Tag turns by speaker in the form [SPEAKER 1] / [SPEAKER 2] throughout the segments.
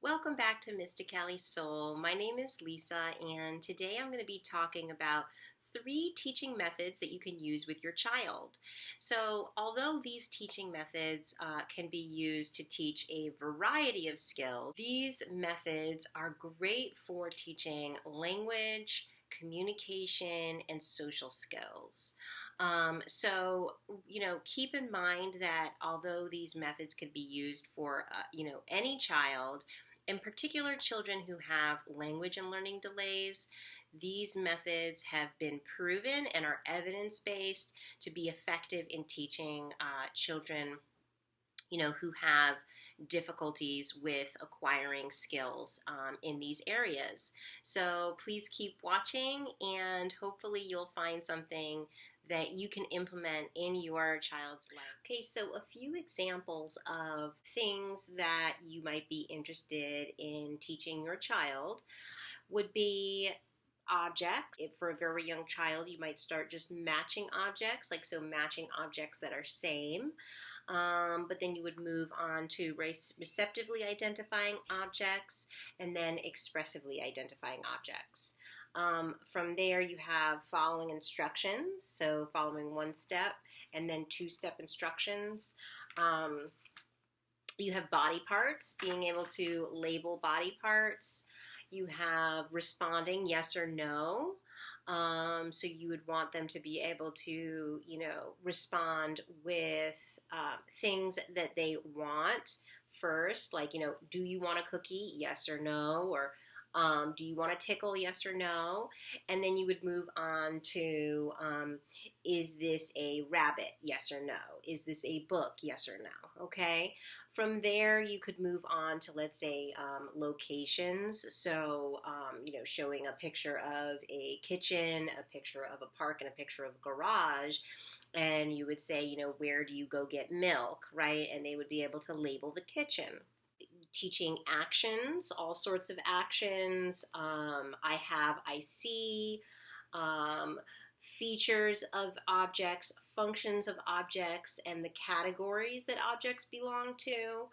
[SPEAKER 1] Welcome back to Mystically Soul. My name is Lisa, and today I'm going to be talking about 3 teaching methods that you can use with your child. So, although these teaching methods can be used to teach a variety of skills, these methods are great for teaching language, communication, and social skills. Keep in mind that although these methods can be used for, any child, in particular, children who have language and learning delays, these methods have been proven and are evidence based to be effective in teaching children, who have difficulties with acquiring skills in these areas. So please keep watching, and hopefully, you'll find something that you can implement in your child's life. Okay, so a few examples of things that you might be interested in teaching your child would be objects. If for a very young child, you might start just matching objects, matching objects that are same. But then you would move on to receptively identifying objects and then expressively identifying objects. From there, you have following instructions, so following one step and then 2-step instructions. You have body parts, being able to label body parts. You have responding yes or no. So you would want them to be able to, respond with things that they want first, like, do you want a cookie? Yes or no, or do you want to tickle? Yes or no? And then you would move on to, is this a rabbit? Yes or no? Is this a book? Yes or no? Okay. From there, you could move on to, let's say, locations. So, showing a picture of a kitchen, a picture of a park, and a picture of a garage. And you would say, where do you go get milk, right? And they would be able to label the kitchen. Teaching actions, all sorts of actions. I see, features of objects, functions of objects, and the categories that objects belong to.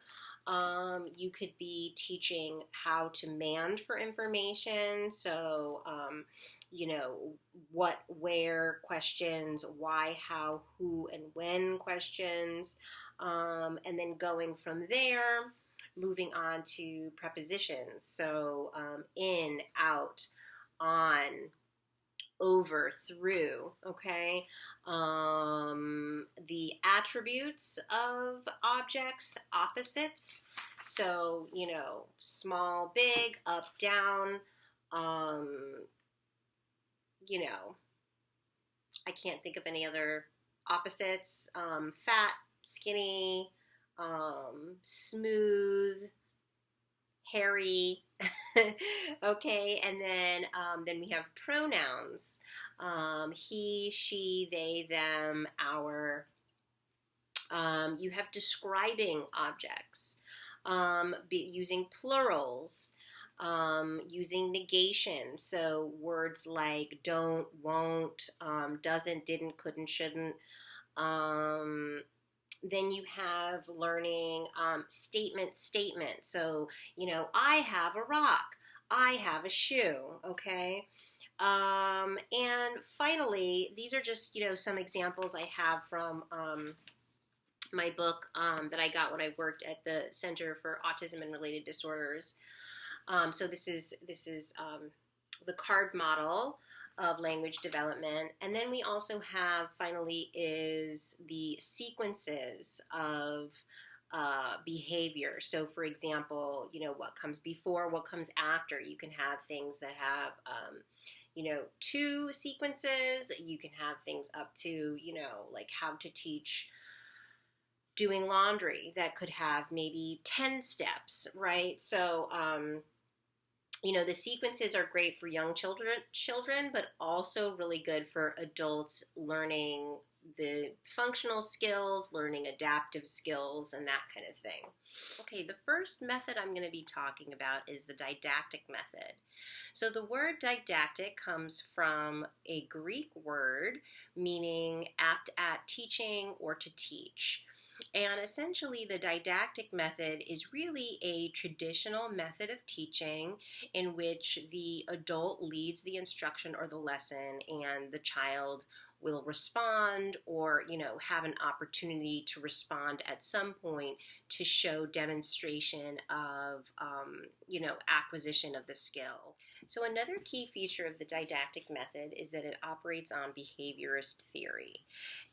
[SPEAKER 1] You could be teaching how to demand for information. So, what, where questions, why, how, who, and when questions. And then going from there, moving on to prepositions. So in, out, on, over, through, okay? The attributes of objects, opposites. So, small, big, up, down. I can't think of any other opposites. Fat, skinny, smooth, hairy. Okay, and then we have pronouns. He, she, they, them, our. You have describing objects, using plurals, using negation. So words like don't, won't, doesn't, didn't, couldn't, shouldn't. Then you have learning statement. So, I have a rock. I have a shoe, okay? And finally, these are just, some examples I have from my book that I got when I worked at the Center for Autism and Related Disorders. So this is the carve model of language development. And then we also have, finally, is the sequences of behavior. So, for example, what comes before, what comes after. You can have things that have, 2 sequences. You can have things up to, like how to teach doing laundry that could have maybe 10 steps, right? So, the sequences are great for young children, but also really good for adults learning the functional skills, learning adaptive skills, and that kind of thing. Okay, the first method I'm going to be talking about is the didactic method. So the word didactic comes from a Greek word meaning apt at teaching or to teach. And essentially, the didactic method is really a traditional method of teaching in which the adult leads the instruction or the lesson, and the child will respond or have an opportunity to respond at some point to show demonstration of acquisition of the skill. So another key feature of the didactic method is that it operates on behaviorist theory,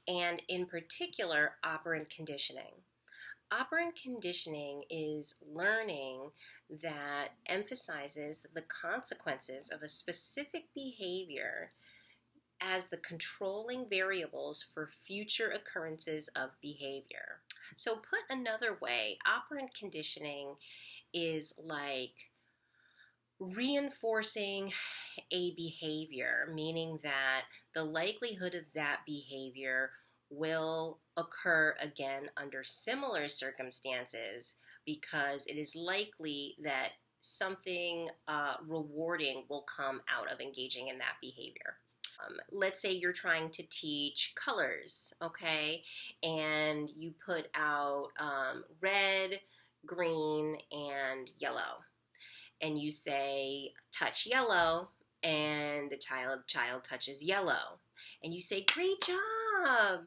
[SPEAKER 1] and in particular, operant conditioning. Operant conditioning is learning that emphasizes the consequences of a specific behavior as the controlling variables for future occurrences of behavior. So, put another way, operant conditioning is like reinforcing a behavior, meaning that the likelihood of that behavior will occur again under similar circumstances because it is likely that something rewarding will come out of engaging in that behavior. Let's say you're trying to teach colors, okay, and you put out red, green, and yellow, and you say touch yellow, and the child touches yellow, and you say great job.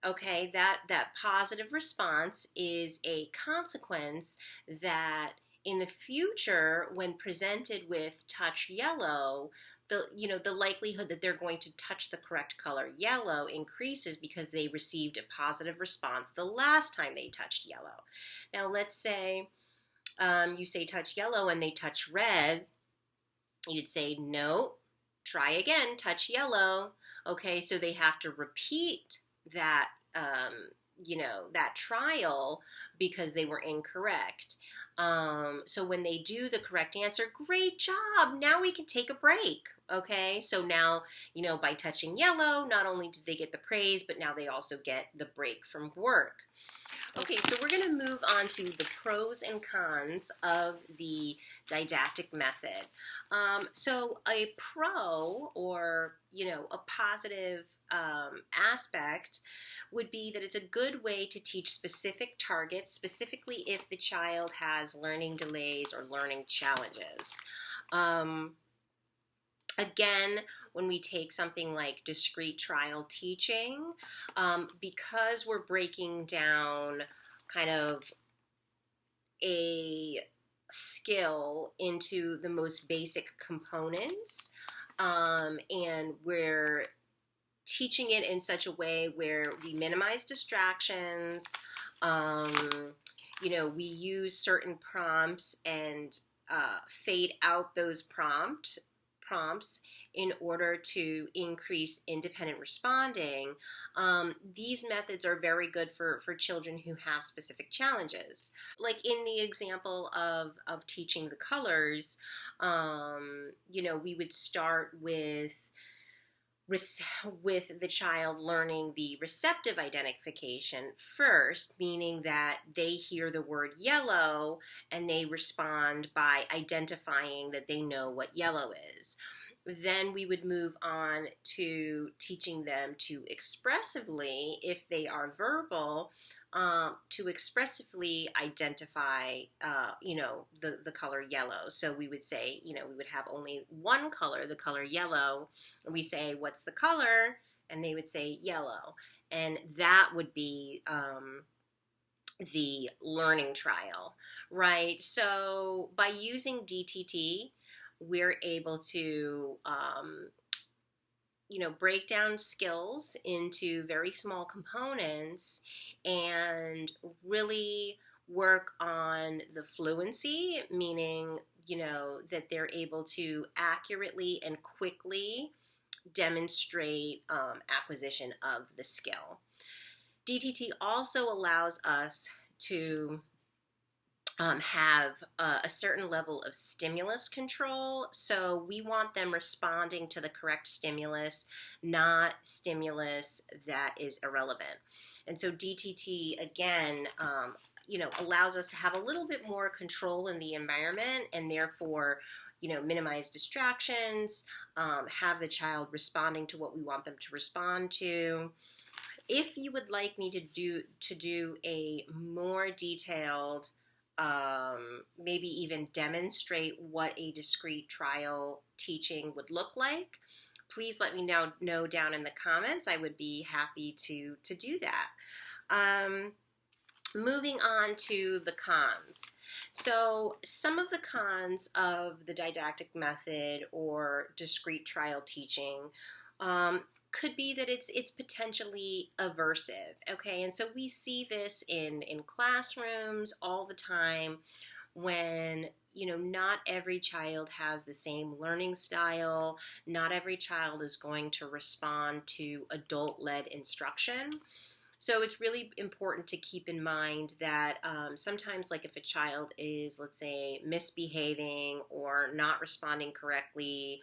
[SPEAKER 1] Okay, that positive response is a consequence that in the future, when presented with touch yellow, the likelihood that they're going to touch the correct color yellow increases because they received a positive response the last time they touched yellow. Now let's say you say touch yellow and they touch red. You'd say no, try again, touch yellow. Okay, so they have to repeat that that trial because they were incorrect. So when they do the correct answer, great job, now we can take a break. Okay, so now, by touching yellow, not only did they get the praise, but now they also get the break from work. Okay, so we're going to move on to the pros and cons of the didactic method. So a pro, or a positive aspect, would be that it's a good way to teach specific targets, specifically if the child has learning delays or learning challenges. Again, when we take something like discrete trial teaching, because we're breaking down kind of a skill into the most basic components, and we're teaching it in such a way where we minimize distractions, we use certain prompts and fade out those prompts in order to increase independent responding. These methods are very good for children who have specific challenges. Like in the example of teaching the colors, we would start with the child learning the receptive identification first, meaning that they hear the word yellow and they respond by identifying that they know what yellow is. Then we would move on to teaching them to expressively, if they are verbal, to expressively identify, the color yellow. So we would say, we would have only one color, the color yellow, and we say, what's the color? And they would say yellow. And that would be the learning trial, right? So by using DTT, we're able to break down skills into very small components and really work on the fluency, meaning, that they're able to accurately and quickly demonstrate acquisition of the skill. DTT also allows us to have a certain level of stimulus control. So we want them responding to the correct stimulus, not stimulus that is irrelevant. And so DTT, again, allows us to have a little bit more control in the environment and therefore, minimize distractions, have the child responding to what we want them to respond to. If you would like me to do a more detailed, maybe even demonstrate what a discrete trial teaching would look like, please let me know down in the comments. I would be happy to do that. Moving on to the cons. So some of the cons of the didactic method or discrete trial teaching could be that it's potentially aversive, okay? And so we see this in classrooms all the time when, not every child has the same learning style. Not every child is going to respond to adult-led instruction. So it's really important to keep in mind that sometimes, like if a child is, let's say, misbehaving or not responding correctly,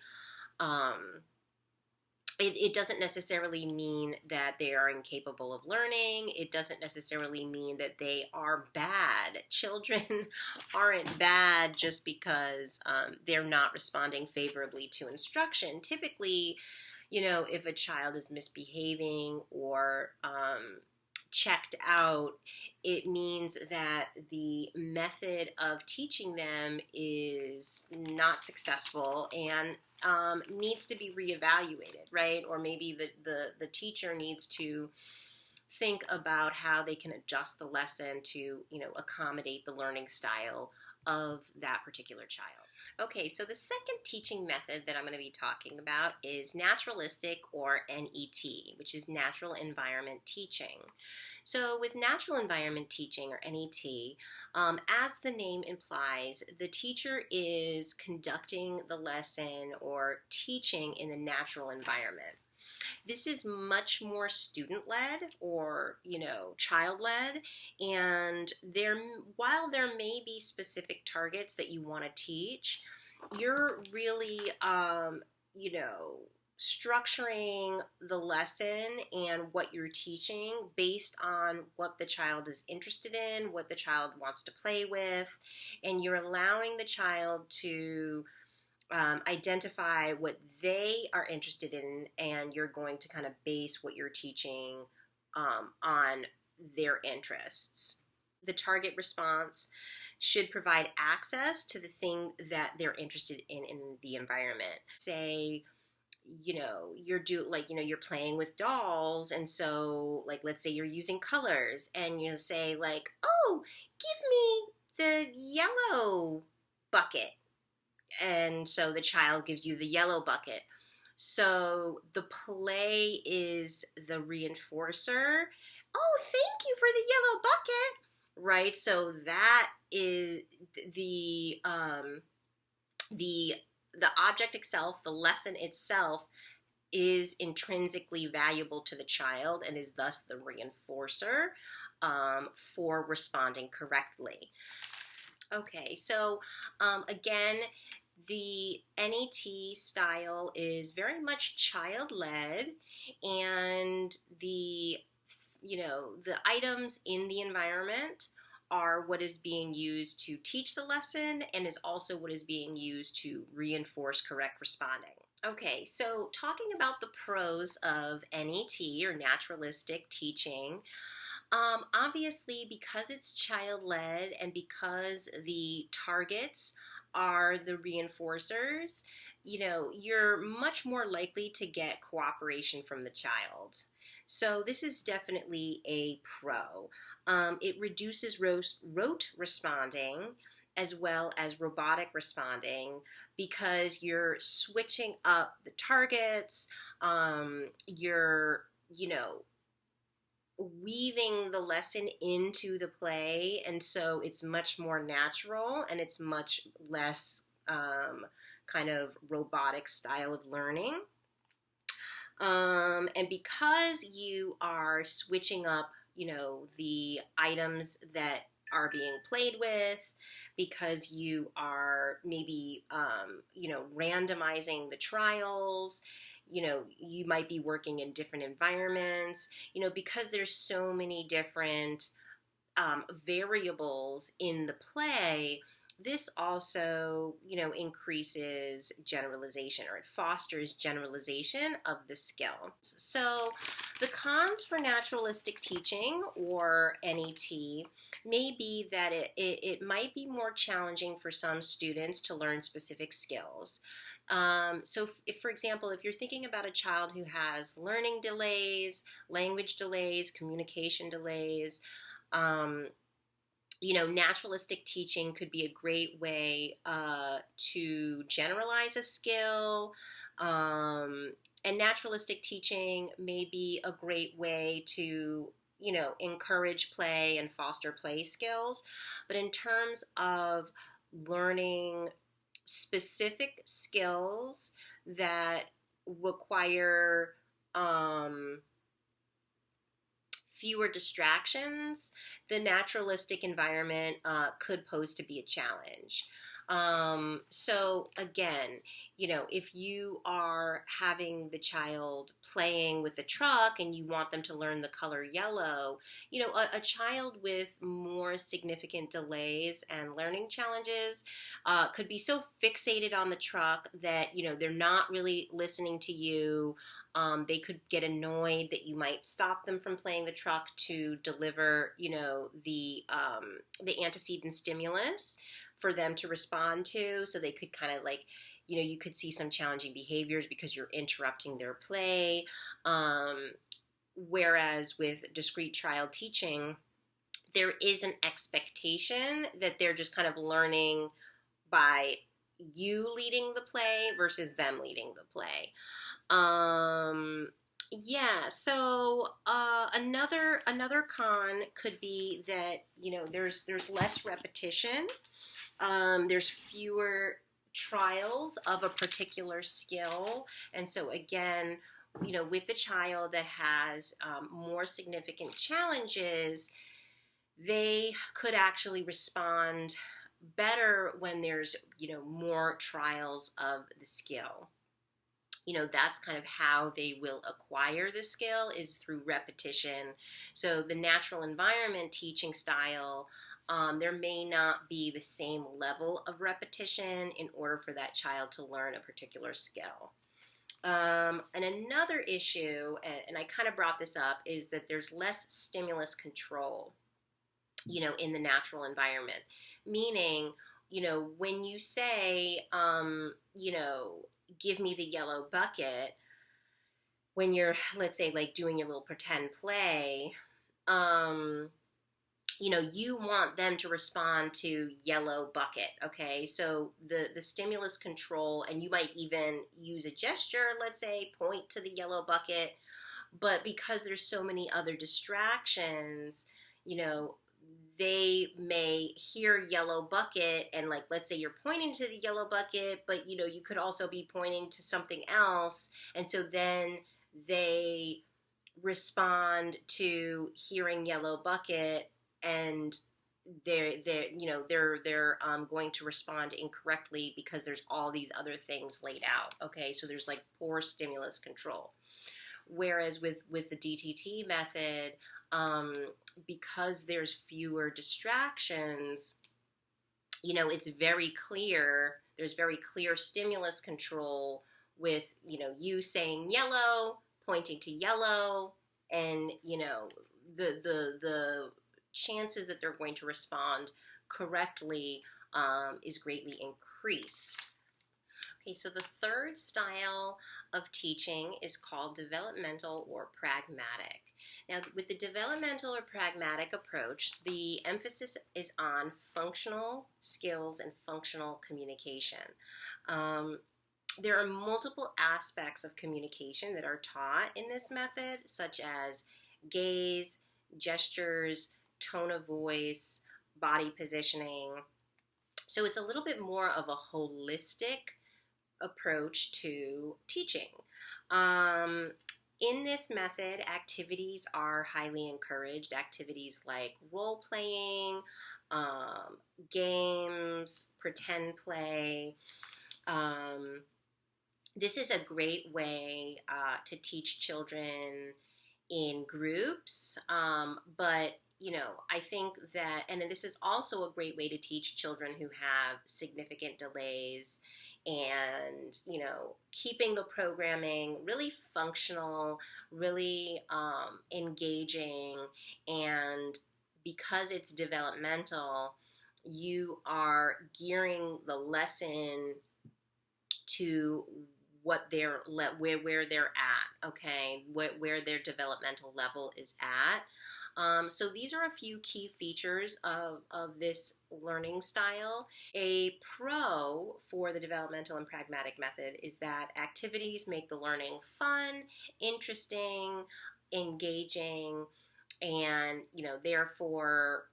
[SPEAKER 1] it doesn't necessarily mean that they are incapable of learning. It doesn't necessarily mean that they are bad. Children aren't bad just because they're not responding favorably to instruction. Typically, if a child is misbehaving or checked out, it means that the method of teaching them is not successful and needs to be reevaluated, right? Or maybe the teacher needs to think about how they can adjust the lesson to, accommodate the learning style of that particular child. Okay, so the second teaching method that I'm going to be talking about is naturalistic, or NET, which is natural environment teaching. So with natural environment teaching, or NET, as the name implies, the teacher is conducting the lesson or teaching in the natural environment. This is much more student-led or, child-led, and while there may be specific targets that you want to teach, you're really, structuring the lesson and what you're teaching based on what the child is interested in, what the child wants to play with, and you're allowing the child to identify what they are interested in, and you're going to kind of base what you're teaching on their interests. The target response should provide access to the thing that they're interested in the environment. Say, you're playing with dolls, and so, let's say you're using colors, and you say, oh, give me the yellow bucket. And so the child gives you the yellow bucket. So the play is the reinforcer. Oh, thank you for the yellow bucket, right? So that is the object itself, the lesson itself, is intrinsically valuable to the child and is thus the reinforcer for responding correctly. Okay, so again, the NET style is very much child-led, and the items in the environment are what is being used to teach the lesson and is also what is being used to reinforce correct responding. Okay, so talking about the pros of NET, or naturalistic teaching, obviously, because it's child-led and because the targets are the reinforcers, you're much more likely to get cooperation from the child. So this is definitely a pro. It reduces rote responding as well as robotic responding because you're switching up the targets, you're, weaving the lesson into the play, and so it's much more natural and it's much less kind of robotic style of learning. And because you are switching up, the items that are being played with, because you are maybe, randomizing the trials, you might be working in different environments, because there's so many different variables in the play, This also, increases generalization, or it fosters generalization of the skill. So the cons for naturalistic teaching, or NET, may be that it might be more challenging for some students to learn specific skills. So if, for example, if you're thinking about a child who has learning delays, language delays, communication delays, um, naturalistic teaching could be a great way to generalize a skill. And naturalistic teaching may be a great way to, encourage play and foster play skills. But in terms of learning specific skills that require fewer distractions, the naturalistic environment could pose to be a challenge. So again, if you are having the child playing with a truck and you want them to learn the color yellow, a child with more significant delays and learning challenges could be so fixated on the truck that, they're not really listening to you. They could get annoyed that you might stop them from playing the truck to deliver, the antecedent stimulus for them to respond to. So they could kind of you could see some challenging behaviors because you're interrupting their play. Whereas with discrete child teaching, there is an expectation that they're just kind of learning by you leading the play versus them leading the play. Yeah, so another con could be that there's less repetition. There's fewer trials of a particular skill, and so again, with the child that has more significant challenges, they could actually respond better when there's more trials of the skill. That's kind of how they will acquire the skill, is through repetition. So the natural environment teaching style, there may not be the same level of repetition in order for that child to learn a particular skill. And another issue, and I kind of brought this up, is that there's less stimulus control, in the natural environment. Meaning, when you say, give me the yellow bucket, when you're, let's say, doing your little pretend play, you want them to respond to yellow bucket, okay? So the stimulus control, and you might even use a gesture, let's say, point to the yellow bucket, but because there's so many other distractions, they may hear yellow bucket, and let's say you're pointing to the yellow bucket, but you could also be pointing to something else, and so then they respond to hearing yellow bucket, and they're going to respond incorrectly because there's all these other things laid out. Okay, so there's poor stimulus control. Whereas with the DTT method, because there's fewer distractions, it's very clear. There's very clear stimulus control with, you saying yellow, pointing to yellow, and, the chances that they're going to respond correctly is greatly increased. Okay, so the third style of teaching is called developmental or pragmatic. Now, with the developmental or pragmatic approach, the emphasis is on functional skills and functional communication. There are multiple aspects of communication that are taught in this method, such as gaze, gestures, tone of voice, body positioning. So it's a little bit more of a holistic approach to teaching. In this method, activities are highly encouraged. Activities like role playing, games, pretend play. This is a great way to teach children in groups, but I think that, and this is also a great way to teach children who have significant delays, and, keeping the programming really functional, really engaging, and because it's developmental, you are gearing the lesson to where they're at, okay, where their developmental level is at. So these are a few key features of this learning style. A pro for the developmental and pragmatic method is that activities make the learning fun, interesting, engaging, and therefore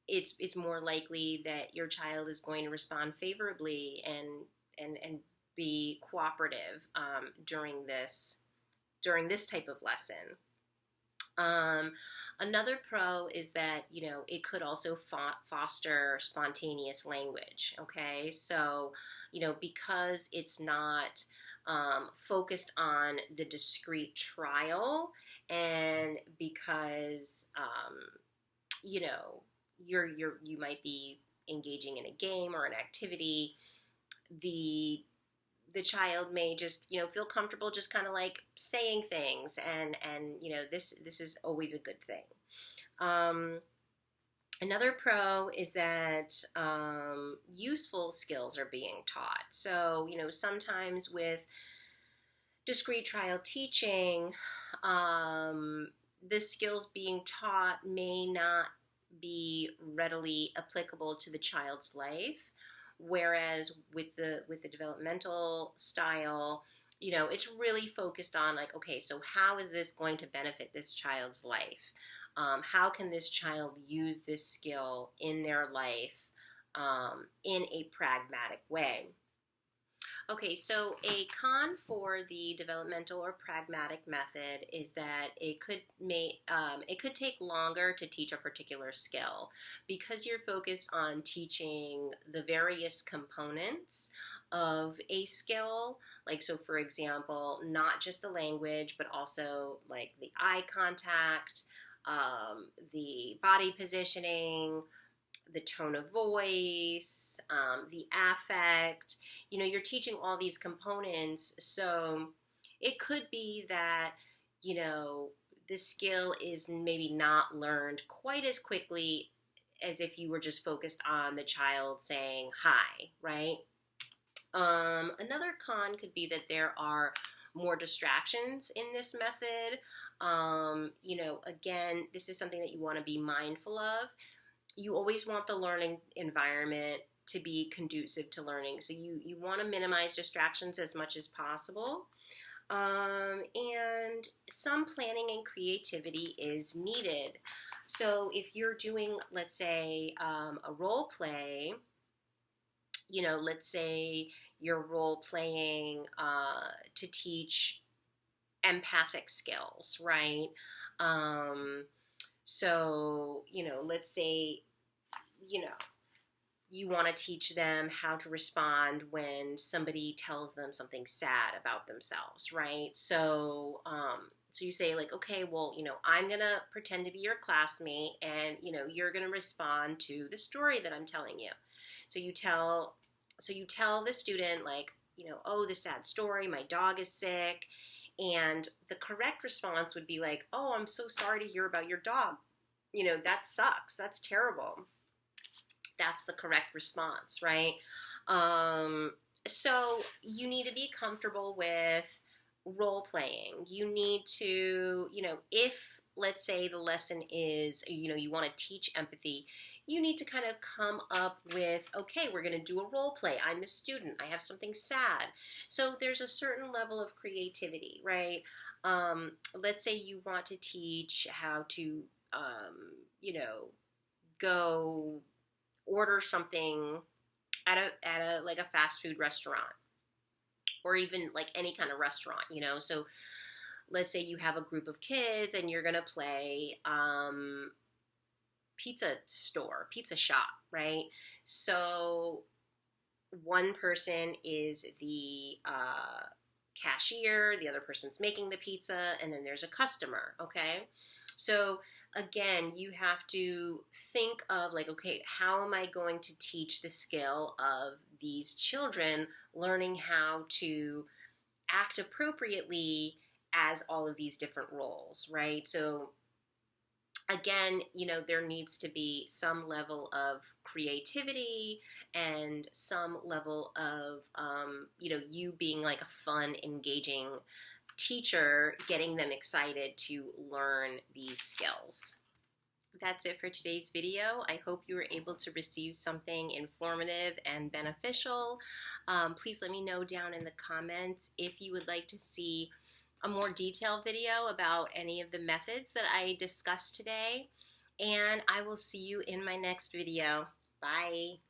[SPEAKER 1] it's more likely that your child is going to respond favorably and be cooperative during this type of lesson. Another pro is that, it could also foster spontaneous language, okay? So, because it's not focused on the discrete trial, and because, you might be engaging in a game or an activity, the child may just feel comfortable just kind of like saying things, and this is always a good thing. Another pro is that useful skills are being taught. So sometimes with discrete trial teaching, the skills being taught may not be readily applicable to the child's life. Whereas with the developmental style, it's really focused on like, okay, so how is this going to benefit this child's life? How can this child use this skill in their life in a pragmatic way? Okay, so a con for the developmental or pragmatic method is that it could take longer to teach a particular skill because you're focused on teaching the various components of a skill. Like, so for example, not just the language, but also like the eye contact, the body positioning, the tone of voice, the affect. You're teaching all these components, so it could be that, the skill is maybe not learned quite as quickly as if you were just focused on the child saying hi, right? Another con could be that there are more distractions in this method. Again, this is something that you want to be mindful of. You always want the learning environment to be conducive to learning. So you want to minimize distractions as much as possible. And some planning and creativity is needed. So if you're doing, let's say, a role play, let's say you're role playing to teach empathic skills, right? So, let's say, you want to teach them how to respond when somebody tells them something sad about themselves, right? So, so you say like, okay, well, I'm going to pretend to be your classmate, and, you're going to respond to the story that I'm telling you. So you tell the student like, oh, the sad story, my dog is sick. And the correct response would be like, oh, I'm so sorry to hear about your dog. That sucks. That's terrible. That's the correct response, right? So you need to be comfortable with role playing. You need to, if let's say the lesson is, you want to teach empathy, you need to kind of come up with, okay, we're going to do a role play. I'm the student. I have something sad. So there's a certain level of creativity, right? Let's say you want to teach how to, go order something at a like a fast food restaurant, or even like any kind of restaurant, So let's say you have a group of kids and you're going to play pizza shop, right? So one person is the cashier, the other person's making the pizza, and then there's a customer, okay? So again, you have to think of like, okay, how am I going to teach the skill of these children learning how to act appropriately as all of these different roles, right? So again, there needs to be some level of creativity and some level of, you being like a fun, engaging teacher, getting them excited to learn these skills. That's it for today's video. I hope you were able to receive something informative and beneficial. Please let me know down in the comments if you would like to see a more detailed video about any of the methods that I discussed today. And I will see you in my next video. Bye.